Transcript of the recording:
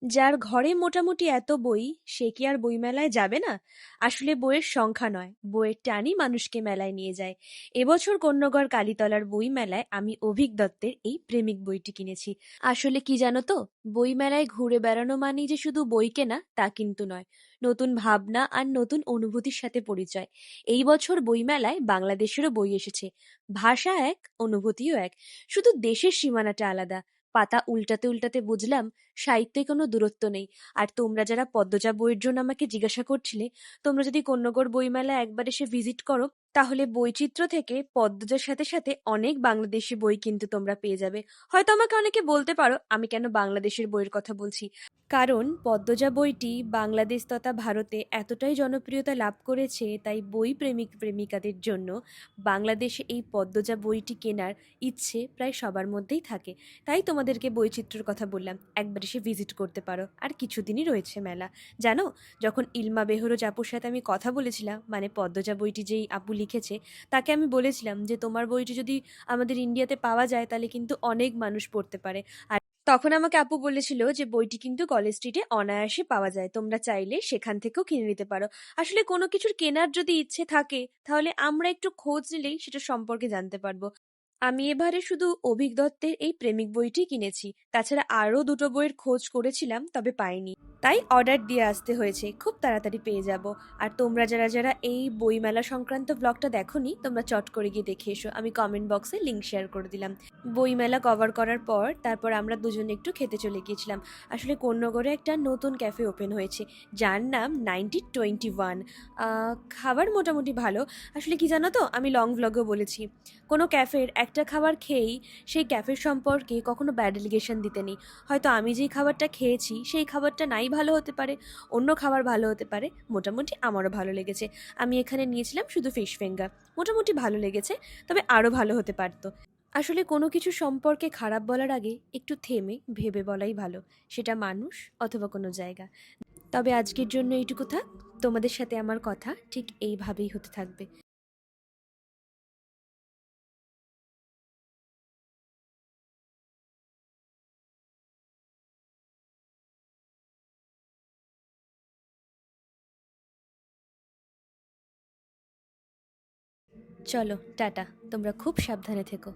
যার ঘরে মোটামুটি এত বই, সে কি আর বইমেলায় যাবে না? আসলে বইয়ের সংখ্যা নয়, বইয়ের টানই মানুষকে মেলায় নিয়ে যায়। এবছর কন্যগড় কালীতলার বই মেলায় আমি অভীক দত্তের এই প্রেমিক বইটি কিনেছি। আসলে কি জানো তো, বই মেলায় ঘুরে বেড়ানো মানেই যে শুধু বই কেনা তা কিন্তু নয়, নতুন ভাবনা আর নতুন অনুভূতির সাথে পরিচয়। এই বছর বই মেলায় বাংলাদেশেরও বই এসেছে। ভাষা এক, অনুভূতিও এক, শুধু দেশের সীমানাটা আলাদা। পাতা উল্টাতে উল্টাতে বুঝলাম সাহিত্যে কোনো দূরত্ব নেই। আর তোমরা যারা পদ্মজা বইয়ের জন্য আমাকে জিজ্ঞাসা করছিলে, তোমরা যদি কন্যগড় বইমেলা একবার এসে ভিজিট করো, তাহলে বৈচিত্র্য থেকে পদ্মজার সাথে সাথে অনেক বাংলাদেশি বই কিন্তু তোমরা পেয়ে যাবে। হয়তো আমাকে অনেকে বলতে পারো আমি কেন বাংলাদেশের বইয়ের কথা বলছি। কারণ পদ্মজা বইটি বাংলাদেশ তথা ভারতে এতটাই জনপ্রিয়তা লাভ করেছে, তাই বই প্রেমিক প্রেমিকাদের জন্য বাংলাদেশে এই পদ্মজা বইটি কেনার ইচ্ছে প্রায় সবার মধ্যেই থাকে। তাই তোমাদেরকে বৈচিত্র্যের কথা বললাম, একবার এসে ভিজিট করতে পারো। আর কিছুদিনই রয়েছে মেলা। জানো, যখন ইলমা বেহরোজ আপুর সাথে আমি কথা বলেছিলাম, মানে পদ্মজা বইটি যেই আপু লিখেছে, তাকে আমি বলেছিলাম যে তোমার বইটি যদি আমাদের ইন্ডিয়াতে পাওয়া যায় তাহলে কিন্তু অনেক মানুষ পড়তে পারে। আর তখন আমাকে আপু বলেছিল যে বইটি কিন্তু কলেজ স্ট্রিটে অনায়াসে পাওয়া যায়, তোমরা চাইলে সেখান থেকেও কিনে নিতে পারো। আসলে কোনো কিছুর কেনার যদি ইচ্ছে থাকে, তাহলে আমরা একটু খোঁজ নিলেই সেটা সম্পর্কে জানতে পারবো। আমি এবারে শুধু অভীক দত্তের এই প্রেমিক বইটি কিনেছি, তাছাড়া আরও দুটো বইয়ের খোঁজ করেছিলাম, তবে পাইনি। তাই অর্ডার দিয়ে আসতে হয়েছে, খুব তাড়াতাড়ি পেয়ে যাব। আর তোমরা যারা যারা এই বইমেলা সংক্রান্ত ব্লগটা দেখোনি, তোমরা চট করে গিয়ে দেখে এসো, আমি কমেন্ট বক্সে লিংক শেয়ার করে দিলাম। বইমেলা কভার করার পর তারপর আমরা দুজনে একটু খেতে চলে গিয়েছিলাম। আসলে কোন্নগরে একটা নতুন ক্যাফে ওপেন হয়েছে, যার নাম 1921। খাবার মোটামুটি ভালো। আসলে কি জানো তো, আমি লং ভ্লগেও বলেছি, কোনো ক্যাফের একটা খাবার খেয়েই সেই ক্যাফের সম্পর্কে কখনো ব্যাড এলিগেশন দিতে নেই। হয়তো আমি যেই খাবারটা খেয়েছি সেই খাবারটা নাই ভালো হতে পারে, অন্য খাবার ভালো হতে পারে। মোটামুটি আমারও ভালো লেগেছে। আমি এখানে নিয়েছিলাম শুধু ফিশ ফিঙ্গার, মোটামুটি ভালো লেগেছে, তবে আরও ভালো হতে পারতো। আসলে কোনো কিছু সম্পর্কে খারাপ বলার আগে একটু থেমে ভেবে বলাই ভালো, সেটা মানুষ অথবা কোনো জায়গা। তবে আজকের জন্য এইটুকু থাক। তোমাদের সাথে আমার কথা ঠিক এইভাবেই হতে থাকবে। চলো টাটা, তোমরা খুব সাবধানে থেকো।